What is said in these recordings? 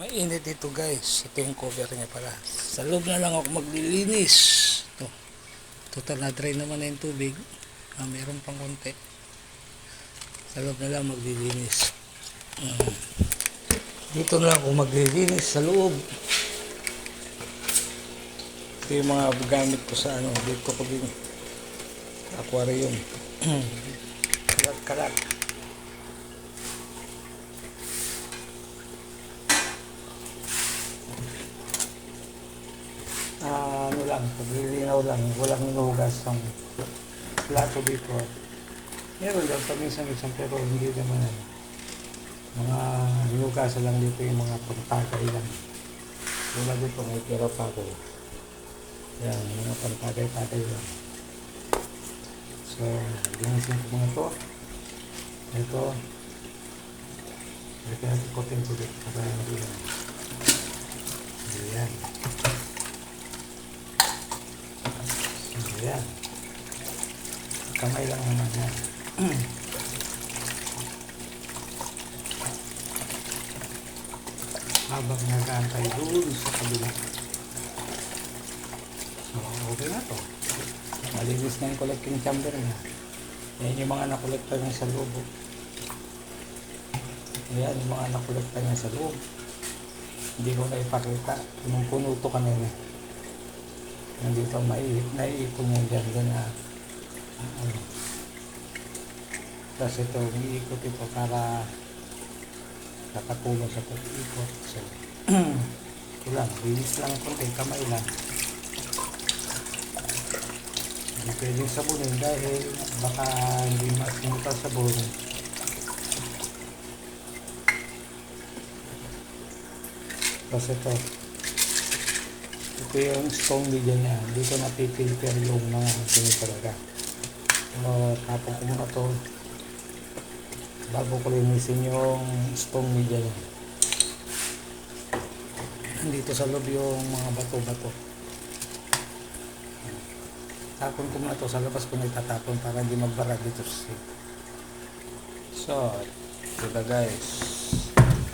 Mainit ito guys. Ito yung cover niya pala. Sa loob na lang ako maglilinis. Ito. Total na dry naman na yung tubig. Meron pang konti. Sa loob na lang maglilinis. Dito na lang ako maglilinis sa loob. Ito yung mga gamit ko sa ano. Dito ko din. Aquarium. Kalat-kalat. Ano lang, paglilinaw lang, walang hinugas ang plato dito. Meron lang paminsan-minsan pero hindi naman ano. Mga hinugas lang dito yung mga pantagay lang. Wala dito, may tira pa ako. Yan, mga pantagay-tagay lang. So, linisin ko mga ito. Ito. Ito natin kotin ko dito. Para hindi yan. Ayan. Ayan. Kamay lang naman yan. Habang nag-aantay doon sa kabila. So, okay na to. Malinis na yung collecting chamber niya. Ayan yung mga nakolekta niya sa loob. Ayan yung mga nakolekta niya sa loob. Hindi ko na ipakita. Yung puno to kanina. Nandito naiipon niya dyan na tapos ito, umiikot ito para nakatulong sa pag-ikot. So, ito lang, bilis lang konti, kamay lang. Hindi pwedeng sabunin dahil baka hindi maasimutan sabon. Tapos ito yung stone media niya. Dito napipilter yung mga sini talaga. So, tapos ko muna ito bago ko linisin yung stone media niya. Dito sa loob yung mga bato-bato. Tapon ko muna ito. Sa labas ko na itatapon para hindi magbara dito sa sink. So, diba guys,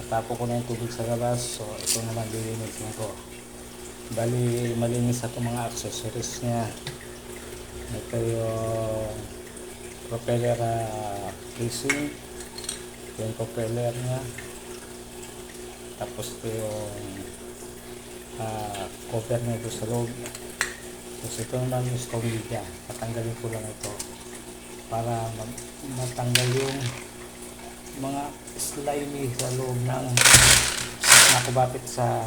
natapon ko na yung tubig sa labas. So, ito naman lilinisin ko. Bali, malinis ito mga accessories niya. Ito yung propeller casing. Ito yung propeller niya. Tapos ito yung cover niya doon sa loob. Tapos ito naman yung stone media. Patanggalin ko lang ito para matanggal yung mga slimy sa loob ng nakabapit sa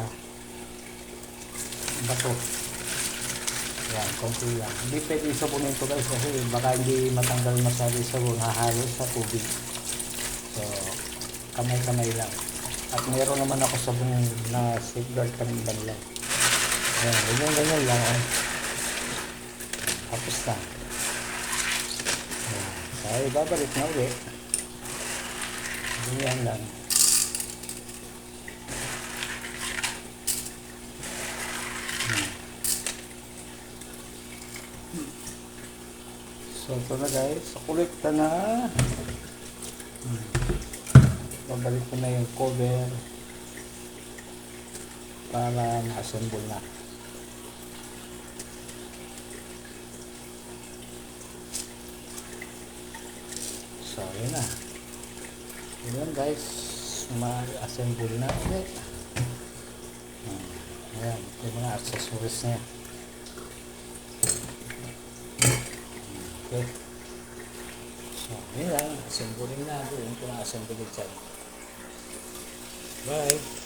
bato. Yan, konti lang. Hindi pwede sabunin ito guys kasi baka hindi matanggal masyado yung sabon, hahalo sa tubig. So, kamay-kamay lang. At meron naman ako sabon na safeguard kanina lang. Yan, ganyan lang. Tapos na. Ay, babalik na ulit. Ganyan lang. So, ito na guys. Kolekta na. Babalik ko na yung cover para ma-assemble na. So, yun na. Yun guys. Ma-assemble na ulit. Ayan. Yung mga accessories niya. Okay. So, yun lang. Assembling na. Doon ko na assemble dyan. Bye.